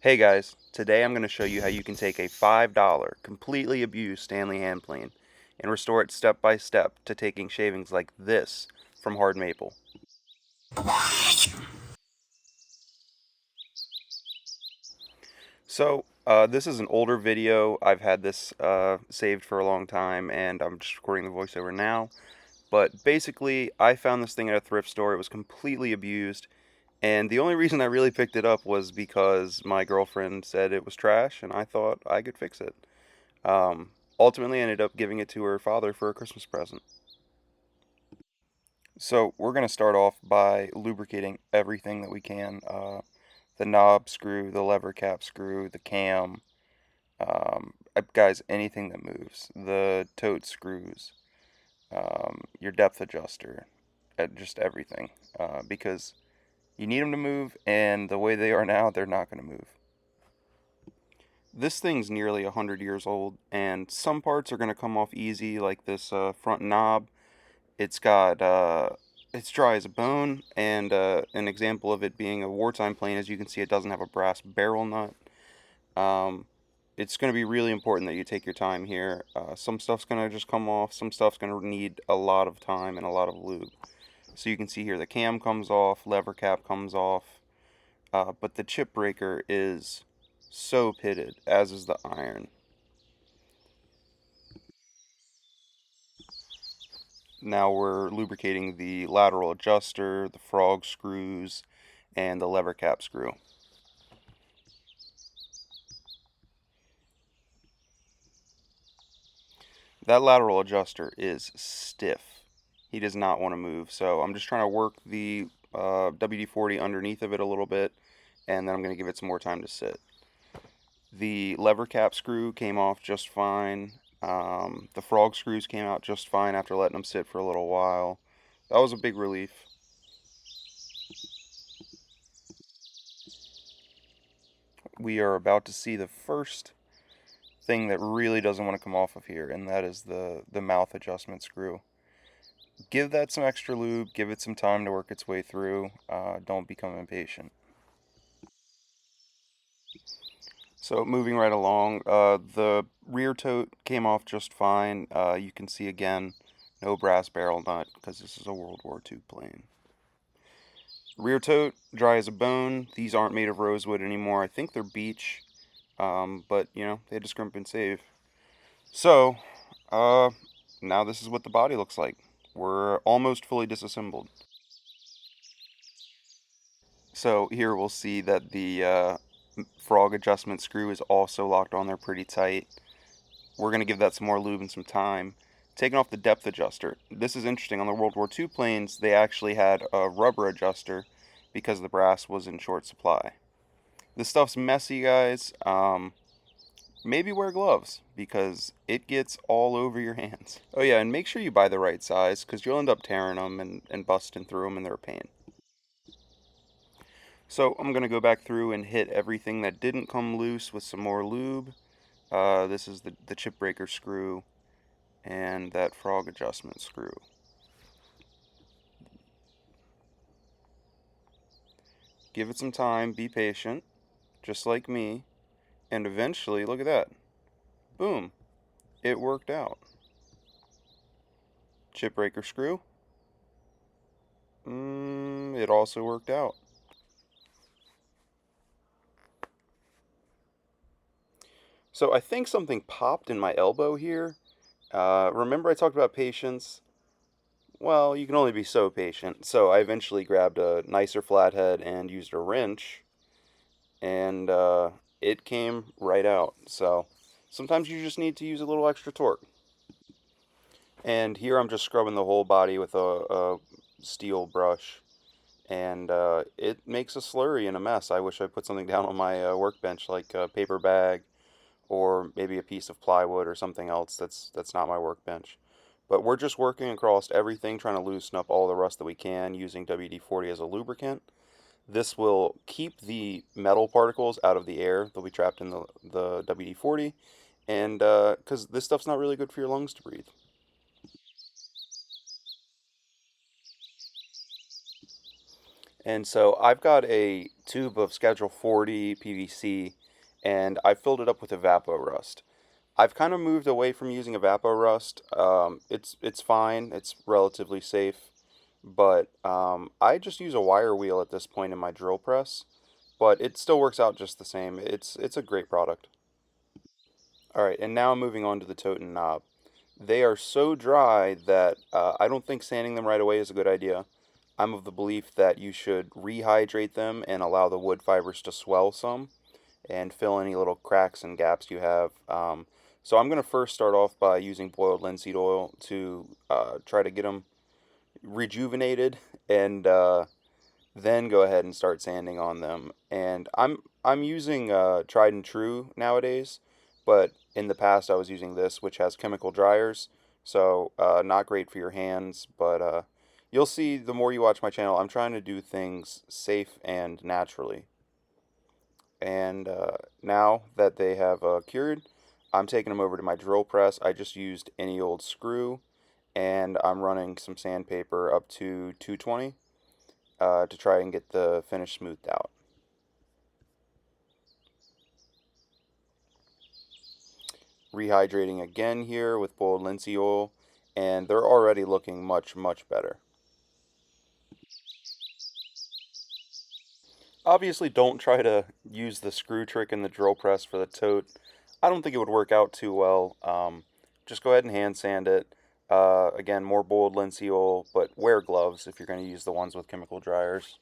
Hey guys, today I'm going to show you how you can take a $5 completely abused Stanley hand plane and restore it step by step to taking shavings like this from hard maple. This is an older video. I've had this saved for a long time and I'm just recording the voiceover now. But basically, I found this thing at a thrift store. It was completely abused. And the only reason I really picked it up was because my girlfriend said it was trash and I thought I could fix it. Ultimately, I ended up giving it to her father for a Christmas present. So we're going to start off by lubricating everything that we can. The knob screw, the lever cap screw, the cam, guys, anything that moves. The tote screws, your depth adjuster, just everything. Because you need them to move, and the way they are now, they're not going to move. This thing's nearly 100 years old, and some parts are going to come off easy, like this front knob. It's got, it's dry as a bone, and an example of it being a wartime plane, as you can see, it doesn't have a brass barrel nut. It's going to be really important that you take your time here. Some stuff's going to just come off, some stuff's going to need a lot of time and a lot of lube. So you can see here the cam comes off, lever cap comes off, but the chip breaker is so pitted, as is the iron. Now we're lubricating the lateral adjuster, the frog screws, and the lever cap screw. That lateral adjuster is stiff. He does not want to move, so I'm just trying to work the WD-40 underneath of it a little bit, and then I'm going to give it some more time to sit. The lever cap screw came off just fine. The frog screws came out just fine after letting them sit for a little while. That was a big relief. We are about to see the first thing that really doesn't want to come off of here, and that is the mouth adjustment screw. Give that some extra lube, give it some time to work its way through. Don't become impatient. So moving right along, the rear tote came off just fine. You can see again, no brass barrel nut because this is a World War II plane. Rear tote, dry as a bone. These aren't made of rosewood anymore. I think they're beech, but you know, they had to scrimp and save. So, now this is what the body looks like. We're almost fully disassembled. So here we'll see that the frog adjustment screw is also locked on there pretty tight. We're going to give that some more lube and some time. Taking off the depth adjuster. This is interesting. On the World War II planes, they actually had a rubber adjuster because the brass was in short supply. This stuff's messy, guys. Maybe wear gloves because it gets all over your hands. Oh yeah, and make sure you buy the right size because you'll end up tearing them and busting through them and they're a pain. So I'm going to go back through and hit everything that didn't come loose with some more lube. This is the chip breaker screw and that frog adjustment screw. Give it some time, be patient, just like me, and eventually, look at that. Boom, it worked out. Chip breaker screw. It also worked out. So I think something popped in my elbow here. Remember I talked about patience? Well, you can only be so patient. So I eventually grabbed a nicer flathead and used a wrench, and it came right out. So sometimes you just need to use a little extra torque. And here I'm just scrubbing the whole body with a steel brush, and it makes a slurry and a mess. I wish I put something down on my workbench, like a paper bag, or maybe a piece of plywood or something else that's not my workbench. But we're just working across everything, trying to loosen up all the rust that we can using WD-40 as a lubricant. This will keep the metal particles out of the air. They'll be trapped in the WD-40, and because this stuff's not really good for your lungs to breathe. And so I've got a tube of Schedule 40 PVC, and I filled it up with Evapo-Rust. I've kind of moved away from using Evapo-Rust. It's fine. It's relatively safe, but I just use a wire wheel at this point in my drill press. But it still works out just the same. It's a great product. All right, and now moving on to the tote and knob. They are so dry that I don't think sanding them right away is a good idea. I'm of the belief that you should rehydrate them and allow the wood fibers to swell some and fill any little cracks and gaps you have. So I'm going to first start off by using boiled linseed oil to try to get them rejuvenated and then go ahead and start sanding on them. And I'm using tried and true nowadays, but in the past I was using this, which has chemical dryers, so not great for your hands. But you'll see the more you watch my channel, I'm trying to do things safe and naturally. And now that they have cured, I'm taking them over to my drill press. I just used any old screw, and I'm running some sandpaper up to 220 to try and get the finish smoothed out. Rehydrating again here with boiled linseed oil, and they're already looking much, much better. Obviously, don't try to use the screw trick in the drill press for the tote. I don't think it would work out too well. Just go ahead and hand sand it. Again, more boiled linseed oil, but wear gloves if you're going to use the ones with chemical dryers.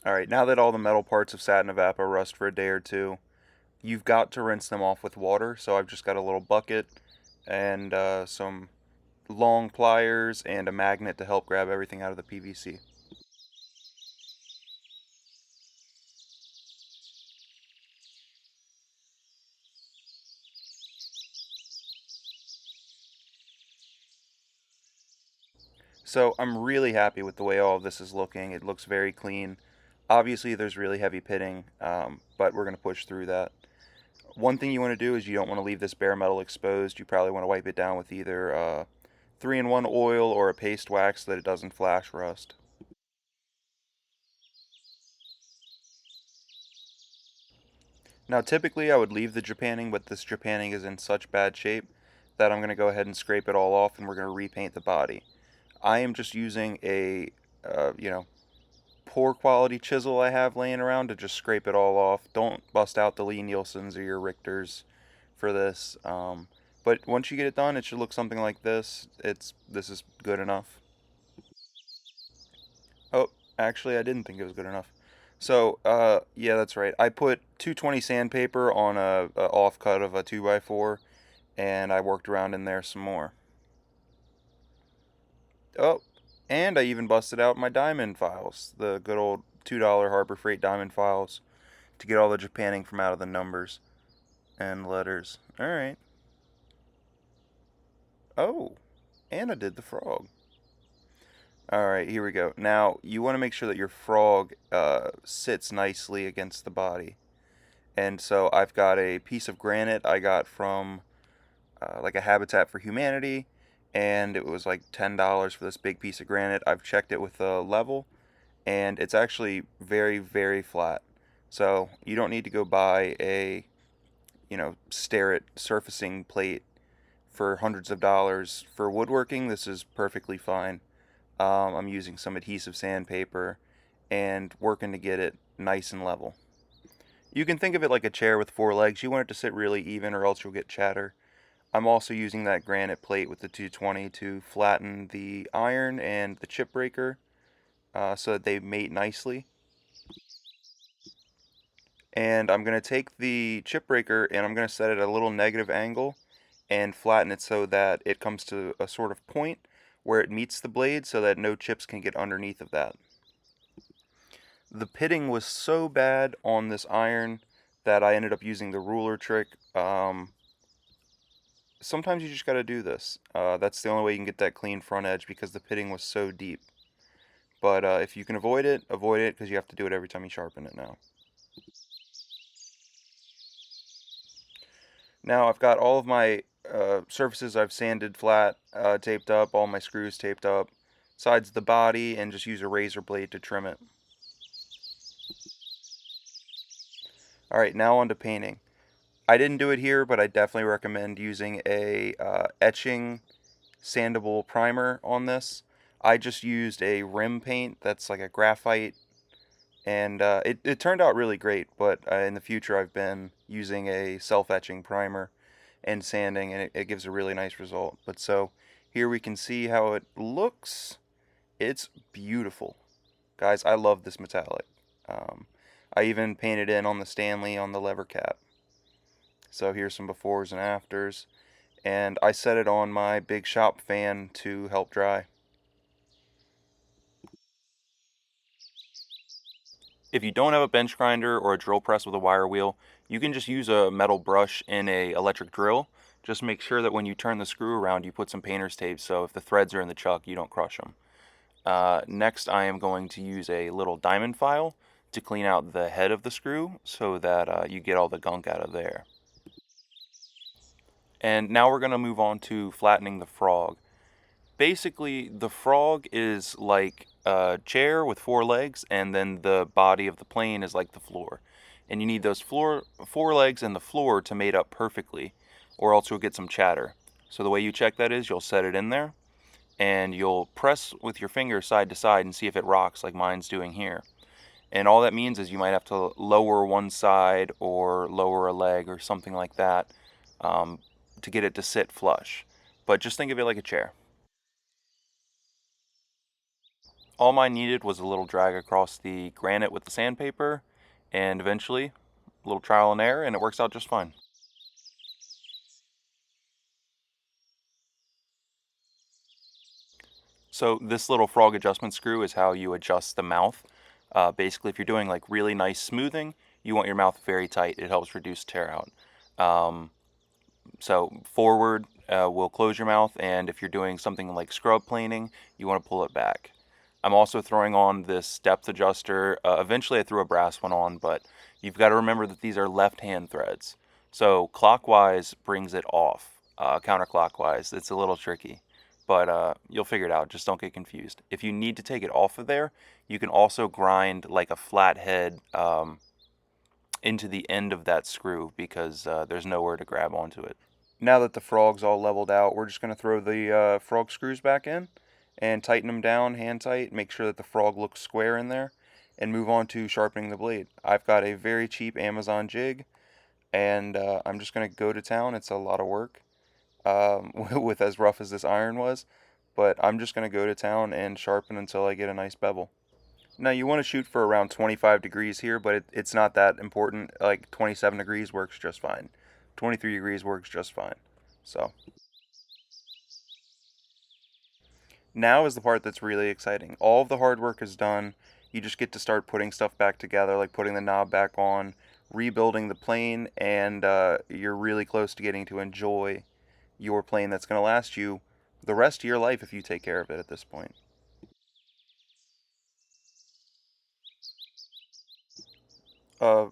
Alright, now that all the metal parts have sat in Evapor-Rust for a day or two, you've got to rinse them off with water. So I've just got a little bucket and some long pliers and a magnet to help grab everything out of the PVC. So I'm really happy with the way all of this is looking. It looks very clean. Obviously, there's really heavy pitting, but we're going to push through that. One thing you want to do is you don't want to leave this bare metal exposed. You probably want to wipe it down with either 3-in-1 oil or a paste wax so that it doesn't flash rust. Now, typically I would leave the Japanning, but this Japanning is in such bad shape that I'm going to go ahead and scrape it all off and we're going to repaint the body. I am just using a, poor quality chisel I have laying around to just scrape it all off. Don't bust out the Lee Nielsen's or your Richters for this. But once you get it done, it should look something like this. This is good enough. Oh, actually, I didn't think it was good enough. So, yeah, that's right. I put 220 sandpaper on a offcut of a 2x4, and I worked around in there some more. Oh, and I even busted out my diamond files, the good old $2 Harbor Freight diamond files, to get all the Japanning from out of the numbers and letters. Alright. Oh, and I did the frog. Alright, here we go. Now, you want to make sure that your frog sits nicely against the body. And so I've got a piece of granite I got from like a Habitat for Humanity, and it was like $10 for this big piece of granite. I've checked it with a level, and it's actually very, very flat. So you don't need to go buy a, Starrett surfacing plate for hundreds of dollars. For woodworking, this is perfectly fine. I'm using some adhesive sandpaper and working to get it nice and level. You can think of it like a chair with 4 legs. You want it to sit really even or else you'll get chatter. I'm also using that granite plate with the 220 to flatten the iron and the chip breaker so that they mate nicely. And I'm going to take the chip breaker and I'm going to set it at a little negative angle and flatten it so that it comes to a sort of point where it meets the blade so that no chips can get underneath of that. The pitting was so bad on this iron that I ended up using the ruler trick. Sometimes you just got to do this. That's the only way you can get that clean front edge because the pitting was so deep. But if you can avoid it because you have to do it every time you sharpen it now. Now I've got all of my surfaces I've sanded flat, taped up, all my screws taped up, sides of the body, and just use a razor blade to trim it. Alright, now on to painting. I didn't do it here, but I definitely recommend using a etching sandable primer on this. I just used a rim paint that's like a graphite, and it turned out really great, but in the future I've been using a self-etching primer and sanding, and it gives a really nice result. But so here we can see how it looks. It's beautiful. Guys, I love this metallic. Um, I even painted in on the Stanley on the lever cap. So here's some befores and afters. And I set it on my big shop fan to help dry. If you don't have a bench grinder or a drill press with a wire wheel, you can just use a metal brush in a electric drill. Just make sure that when you turn the screw around, you put some painter's tape so if the threads are in the chuck, you don't crush them. Next, I am going to use a little diamond file to clean out the head of the screw so that you get all the gunk out of there. And now we're going to move on to flattening the frog. Basically, the frog is like a chair with four legs, and then the body of the plane is like the floor. And you need those four legs and the floor to mate up perfectly, or else you'll get some chatter. So the way you check that is you'll set it in there, and you'll press with your finger side to side and see if it rocks like mine's doing here. And all that means is you might have to lower one side or lower a leg or something like that um, to get it to sit flush. But just think of it like a chair. All mine needed was a little drag across the granite with the sandpaper, and eventually a little trial and error, and it works out just fine. So this little frog adjustment screw is how you adjust the mouth. Basically, if you're doing like really nice smoothing, you want your mouth very tight. It helps reduce tear out. Um, so forward will close your mouth, and if you're doing something like scrub planing, you want to pull it back. I'm also throwing on this depth adjuster. Eventually I threw a brass one on, but you've got to remember that these are left-hand threads. So clockwise brings it off. Counterclockwise, it's a little tricky, but you'll figure it out. Just don't get confused. If you need to take it off of there, you can also grind like a flathead into the end of that screw because there's nowhere to grab onto it. Now that the frog's all leveled out, we're just going to throw the frog screws back in and tighten them down hand tight, make sure that the frog looks square in there, and move on to sharpening the blade. I've got a very cheap Amazon jig, and I'm just going to go to town. It's a lot of work with as rough as this iron was, but I'm just going to go to town and sharpen until I get a nice bevel. Now you want to shoot for around 25 degrees here, but it's not that important. Like 27 degrees works just fine. 23 degrees works just fine. So now is the part that's really exciting. All of the hard work is done. You just get to start putting stuff back together, like putting the knob back on, rebuilding the plane, and you're really close to getting to enjoy your plane that's going to last you the rest of your life if you take care of it at this point.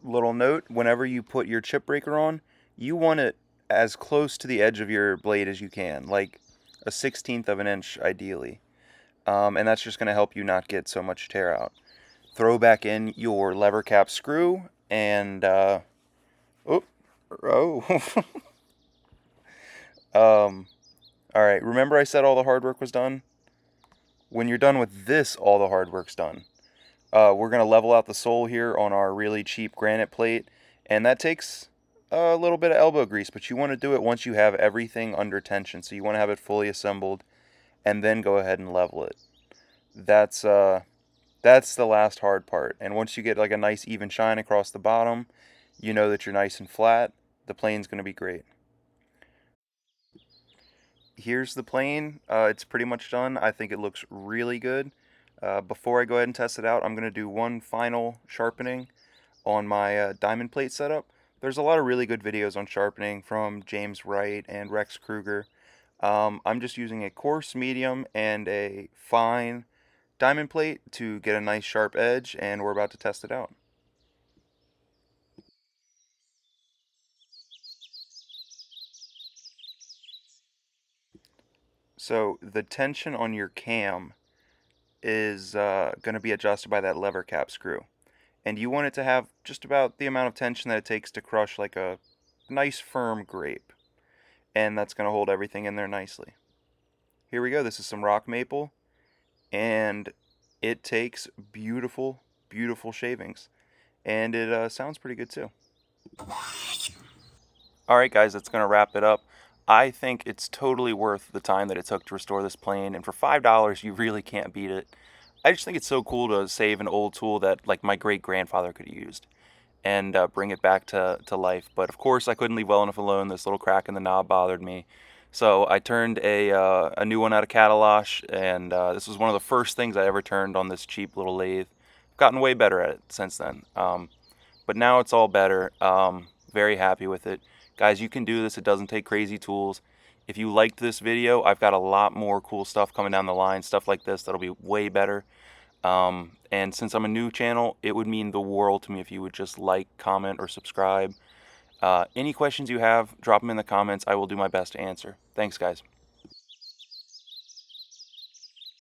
Little note, whenever you put your chip breaker on, you want it as close to the edge of your blade as you can, like a 16th of an inch ideally. And that's just going to help you not get so much tear out. Throw back in your lever cap screw and oh, oh. All right, remember I said all the hard work was done? When you're done with this, all the hard work's done. We're going to level out the sole here on our really cheap granite plate, and that takes a little bit of elbow grease, but you want to do it once you have everything under tension. So you want to have it fully assembled and then go ahead and level it. That's the last hard part. And once you get like a nice even shine across the bottom, you know that you're nice and flat. The plane's going to be great. Here's the plane. It's pretty much done. I think it looks really good. Before I go ahead and test it out, I'm going to do one final sharpening on my diamond plate setup. There's a lot of really good videos on sharpening from James Wright and Rex Kruger. I'm just using a coarse, medium, and a fine diamond plate to get a nice sharp edge, and we're about to test it out. So the tension on your cam is going to be adjusted by that lever cap screw. And you want it to have just about the amount of tension that it takes to crush like a nice firm grape. And that's going to hold everything in there nicely. Here we go. This is some rock maple. And it takes beautiful, beautiful shavings. And it sounds pretty good too. Alright guys, that's going to wrap it up. I think it's totally worth the time that it took to restore this plane, and for $5 you really can't beat it. I just think it's so cool to save an old tool that like my great-grandfather could have used and bring it back to life. But of course I couldn't leave well enough alone. This little crack in the knob bothered me. So I turned a new one out of Catalosh, and this was one of the first things I ever turned on this cheap little lathe. I've gotten way better at it since then. But now it's all better. Very happy with it. Guys, you can do this. It doesn't take crazy tools. If you liked this video, I've got a lot more cool stuff coming down the line, stuff like this that'll be way better. And since I'm a new channel, it would mean the world to me if you would just like, comment, or subscribe. Any questions you have, drop them in the comments. I will do my best to answer. Thanks, guys.